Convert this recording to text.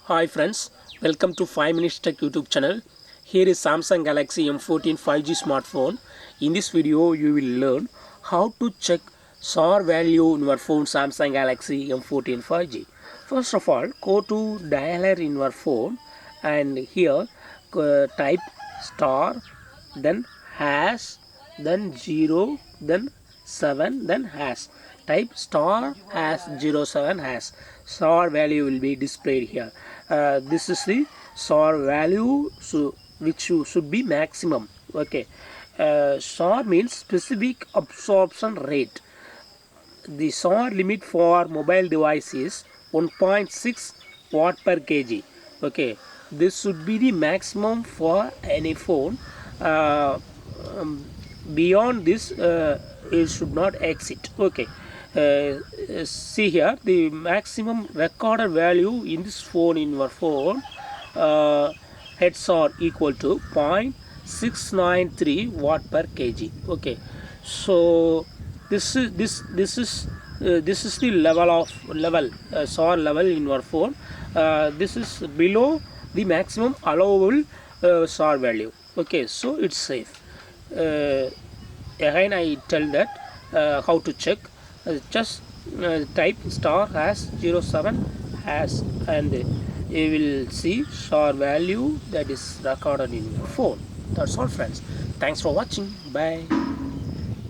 Hi friends, welcome to 5 Minutes Tech YouTube channel. Here is Samsung Galaxy M14 5G smartphone. In this video, you will learn how to check SAR value in your phone Samsung Galaxy M14 5G. First of all, go to dialer in your phone and here type star, then hash, then 0, then 7, then hash. Type star hash 07 hash. SAR value will be displayed here. This is the SAR value, so which should be maximum. Okay. SAR means specific absorption rate. The SAR limit for mobile device is 1.6 watt per kg. Okay, this should be the maximum for any phone. uh, um, Beyond this it should not exit. Okay, see here the maximum recorded value in this phone, in your phone, heads are equal to 0.693 watt per kg. Okay, so this is the level SAR level in your phone. This is below the maximum allowable SAR value. Okay, so it's safe. Again I tell that how to check. Just type star hash 07 hash and you will see SAR value that is recorded in your phone. That's all friends. Thanks for watching. Bye.